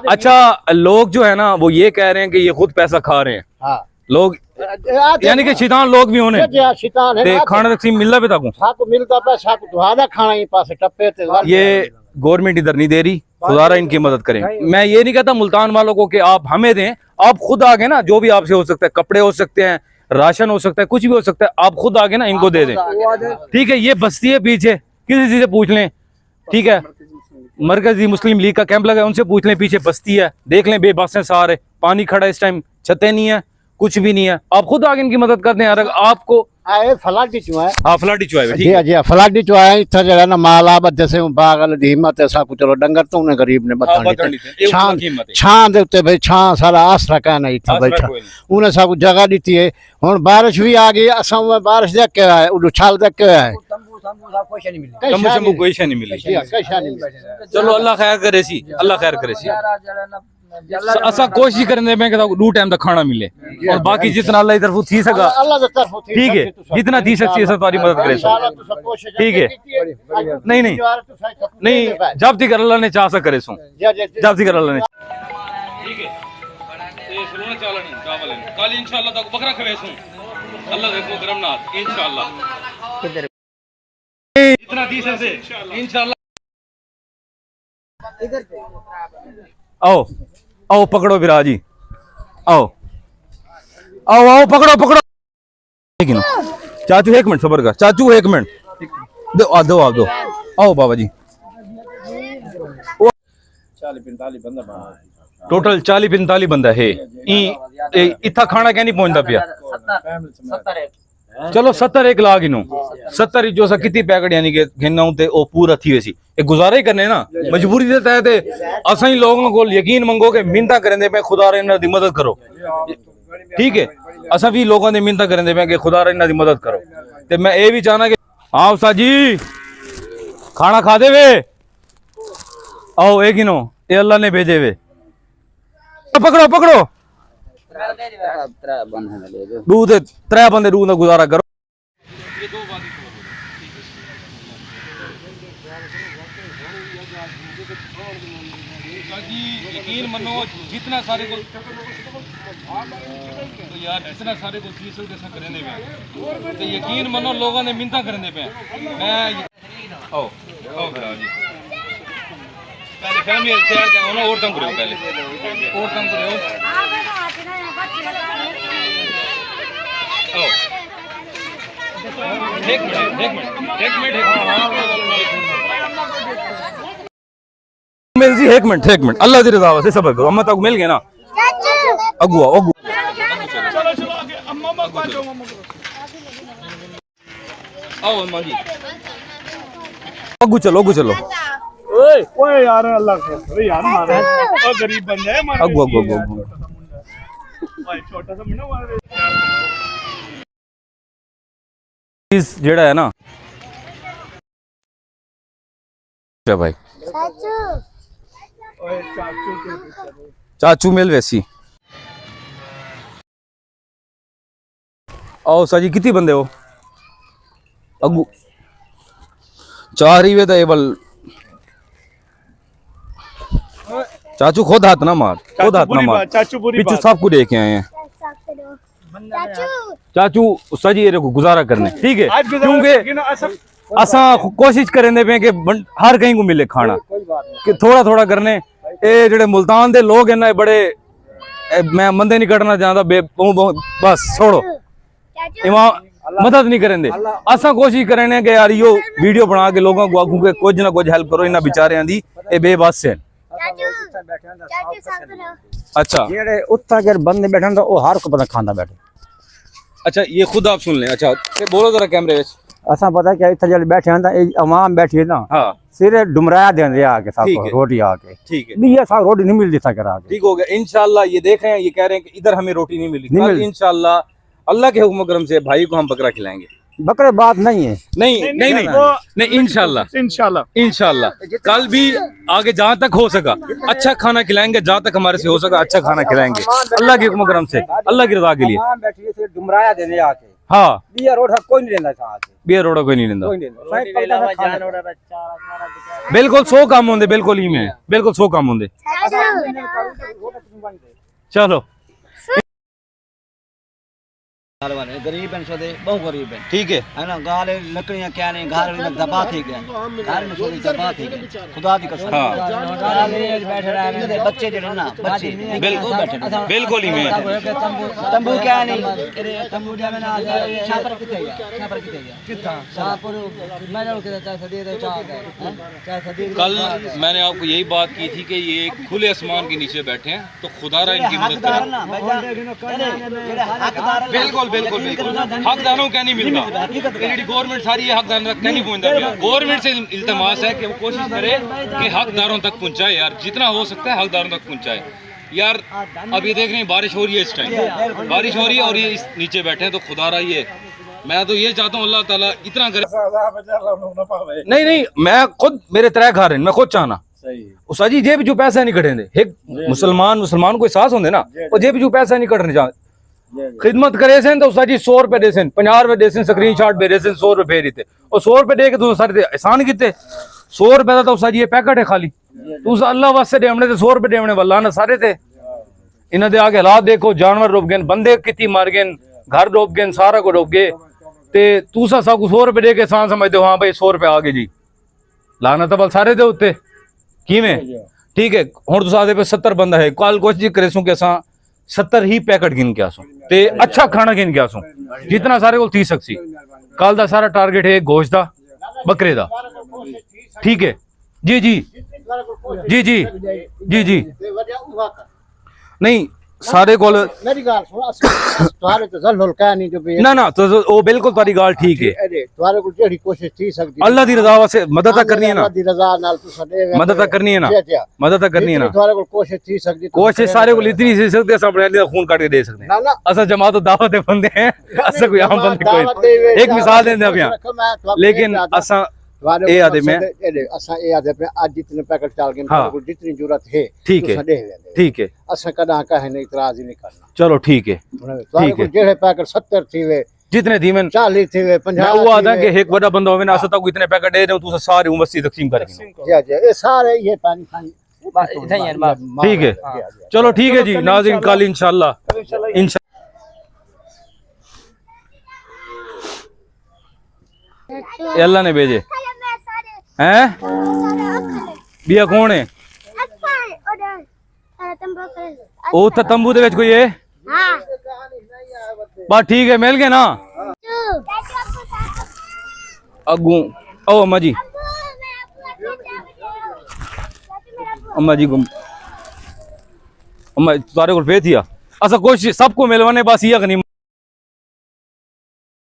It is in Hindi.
अच्छा, लोग जो है ना वो ये कह रहे हैं कि ये खुद पैसा खा रहे हैं। हाँ। लोग यानी कि शैतान लोग भी होने शैतान है ते खाना तकसीम मिलता पे ताकू साकू मिलता पे साकू दुआदा खाना ही पास टप्पे ते ये गवर्नमेंट इधर नहीं दे रही, खुदारा इनकी मदद करें। मैं ये नहीं कहता मुल्तान वालों को कि आप हमें दें, आप खुद आगे ना, जो भी आपसे हो सकता है, कपड़े हो सकते हैं, राशन हो सकता है, कुछ भी हो सकता है, आप खुद आगे ना इनको दे दें। ठीक है, ये बस्ती है पीछे, किसी चीज से पूछ लें। ठीक है, मरकजी मुस्लिम लीग का कैंप लगा है, उनसे पूछ लें, पीछे बस्ती है, देख लें, बेबस है सारे, पानी खड़ा है इस टाइम, छतें नहीं है, कुछ भी नहीं है, आप खुद आगे इनकी मदद करते हैं। आपको आए फलाटी चुआ है। हाँ, फलाटी चुआ है। जी जी फलाटी चुआ है। इतना जगह ना माला बदे से बागल दी हिम्मत है साकू चलो डंगर तो उन्हें गरीब ने बता दी छां दे उत्ते भाई छां सारा आसरा कहना इतना बैठा उन्हें साकू जगह दी है। हुन बारिश भी आ गई, असम में बारिश देख के आए, उछाल देख के आए, कोई शय नहीं मिली। चलो अल्लाह खैर करे सी, अल्लाह खैर करे सी। असा कोशिश करने में दो टाइम तक खाना मिले और बाकी जितना अल्लाह की तरफ थी सका, ठीक है, जितना थी सकती है तुम्हारी मदद करे। ठीक है, नहीं नहीं नहीं, जब तक अल्लाह ने चाह करे सो, जब तक अल्लाह ने। ठीक है, कल इंशाल्लाह तक बकरा खवेसू, अल्लाह देखो करमनाथ इंशाल्लाह, जितना थी सकते इंशाल्लाह। आओ आओ पकड़ो बिराजी, आओ आओ आओ पकड़ो पकड़ो। चाचू एक मिनट सबर कर, चाचू एक मिनट दो, आ दो, आप दो, आओ बाबा जी। टोटल 40-45 बंदा है। इतना खाना क्या नहीं पहुंचता पिया। चलो 70 एक लाख इनू 70 जो सा कितनी पैकेट यानी कि घिना ते ओ पूरा थी वैसी एक गुजारे ही करने ना मजबूरी दे तहत असा ही लोगों को यकीन मंगो के मिन्नता करेंदे पे खुदा रे इन्हां दी मदद करो। ठीक है, असा भी लोगों ने मिन्नता करेंदे पे कि खुदा रे इन्हां दी मदद करो। ते मैं ये भी चाहना कि आओ साजी खाना खा दे वे, आओ एक ही नो ये अल्लाह ने भेजे वे, पकड़ो पकड़ो दूध 3 बंदे दूध का गुजारा करो। यकीन मनो जितना सारे को तो यार जितना सारे को 30 कैसा करने पे तो यकीन मनो लोगों ने मिन्नता करने पे मैं आओ आओ जी पहले फैमिली शेयर जाओ ना और तंग करो, पहले और तंग करो। एक मिनट अल्लाह की रजा से सबर करो। अम्मा तक मिल गए ना अगुआ आओ अम्मा जी, अगू चलो अगू चलो। ओए यार अल्लाह के यार मारे ओ गरीब बंदे है मारे अगू अगू अगू भाई छोटा सा मुन्ना मारे इस जेड़ा है ना भाई चाचू मिल वैसी। आओ साजी कितनी बंदे हो अगू 4 ही वे तो एवल चाचू खुद हाथ ना मार, खुद हाथ ना मार, पीछे सबको देखे आए हैं चाचू साजी ये गुजारा करने। ठीक है, क्योंकि असा कोशिश करेंदे पे कि हर कहीं को मिले खाना कि थोड़ा थोड़ा करने। ये जेडे मुल्तान दे लोग हैं ना बड़े मैं मंदे नहीं कटना चाहता बस छोड़ो मदद नहीं करेंदे। असा कोशिश करें कि यार यो वीडियो बना के लोगों को आगू के कुछ ना कुछ हेल्प करो इन्हां बेचारियां दी, ये बेबस है। अच्छा जेडे उत्ता जर बंदे बैठन तो हर को पता खांदा बैठे। अच्छा ये खुद आप सुन लें। अच्छा बोलो जरा कैमरे में। असा पता क्या इतना जल बैठे हैं अवाम बैठी है ना, हाँ सिरे डुमराया देंदे आके साहब रोटी आके। ठीक है, नहीं साहब रोटी नहीं मिलती था करा के। ठीक हो गया इंशाल्लाह। ये देख रहे हैं, ये कह रहे हैं कि इधर हमें रोटी नहीं मिली, इंशाल्लाह अल्लाह के हुक्म करम से भाई को हम बकरा खिलाएंगे। बकरे बात नहीं है, नहीं इंशाल्लाह इंशाल्लाह इंशाल्लाह कल भी आगे जहाँ तक हो सका अच्छा खाना खिलाएंगे, जहाँ तक हमारे से हो सका अच्छा खाना खिलाएंगे अल्लाह के हुक्म करम से, अल्लाह की रजा के लिए। बैठिए डुमराया देने आके, हाँ रोड कोई नहीं रहना था। बे रोड़ा कोई नहीं लेंदा रोटी दे अलावा जानवर बच्चा बिल्कुल 100 काम होंदे बिल्कुल ही में बिल्कुल 100 काम होंदे चलो गरीब हैं सदे बहुत गरीब हैं ठीक है ना गाल लकड़ियां क्या नहीं घर में दबा थी गए घर में थोड़ी दबा थी गए खुदा दी कसम गाल बैठे रहे मेरे बच्चे जो ना बच्चे बिल्कुल बिल्कुल ही में तंबू क्या नहीं तंबू जा में ना छापर किथे गया किथा शाहपुर मैं लोग के चाय सदी दे चाय सदी कल मैंने आपको यही बात की थी कि ये खुले आसमान के नीचे बैठे हैं तो खुदारा इनकी मदद करे बिल्कुल बिल्कुल बिल्कुल हकदारों क्या नहीं मिलता गवर्नमेंट सारी हकदारों तक क्या नहीं पहुंचता गवर्नमेंट से इल्तमास है कि वो कोशिश करे कि हकदारों तक पहुंचाए यार जितना हो सकता है हकदारों तक पहुंचाए यार अब ये देख रहे हैं बारिश हो रही है इस टाइम बारिश हो रही है और ये इस नीचे बैठे हैं तो खुदा रहा ये मैं तो ये चाहता हूँ अल्लाह ताला इतना करे नहीं नहीं मैं खुद मेरे तरह घर मैं खुद चाहना उस जी जेब जो पैसा नहीं कटेंगे एक मुसलमान को एहसास होंगे ना वो जेब जो पैसा नहीं कटने चाहते खिदमत करे से तो उसा जी 100 रुपए दे से 50 रुपए दे से स्क्रीनशॉट भेजे से 100 रुपए भेज देते और 100 रुपए दे के तो सारे एहसान किते 100 रुपए का तो उसा जी ये पैकेट है खाली तू अल्लाह वास्ते देवने ते 100 रुपए देवने वाला ना सारे थे इन्हां दे आगे हालात देखो जानवर डूब गए बंदे कितनी मर गए घर डूब गए सारा को डूब गए ते तू सा सब 100 रुपए दे के एहसान समझदे हो हां भाई 100 रुपए आ गए जी लाना तो बल सारे दे उत्ते किवें ठीक है हुण तुस आदे पे 70 बंदा है कल कोशिश करे सु के असां 70 ही पैकेट गिन के आसो ते अच्छा खाना गिन के आसो जितना सारे को थी सकसी कल दा सारा टारगेट है गोश्त दा बकरे दा ठीक है जी जी जी जी जी जी नहीं सारे को मेरी गाल सुन तुम्हारे तो जल का नहीं जो भी ना ना तो वो बिल्कुल तारी गाल ठीक है अरे तुम्हारे को जेड़ी कोशिश थी सकती अल्लाह दी रजा वास्ते मदद करनी है ना अल्लाह दी रजा नाल तू सदे मदद करनी है ना मदद करनी है ना तुम्हारे को कोशिश थी सकती कोशिश सारे को इतनी सी सकते सब अपने लिए खून काट के दे सकते हैं ना ना असा जमात दावत बंदे हैं असा कोई आम बंदे कोई एक मिसाल देंदे अब यहां लेकिन असा ए आदे में असा ए आदे पे आज जितने पैकेट चल गए को जितनी जरूरत है ठीक है ठीक है असा कदा कहे नहीं इतराज ही नहीं करना चलो ठीक है ठीक है जेड़े पैकेट 70 थी वे जितने थी मैं 40 थी वे 50 मैं वो आदा कि एक बड़ा बंदा होवे ना असा तक इतने पैकेट दे दे तू सारी उम्र से तकसीम कर जी जी ये सारे ये पानी पानी ठीक है चलो ठीक है जी नाज़रीन कल इंशाल्लाह अल्लाह ने भेजे हैं बिया कौन है ओ तो तंबू दे विच कोई है हां बस ठीक है मिल गए ना अगू ओ अम्मा जी गुम अम्मा तारे को भेज दिया असा कोशिश सबको मिलवाने बस ये नहीं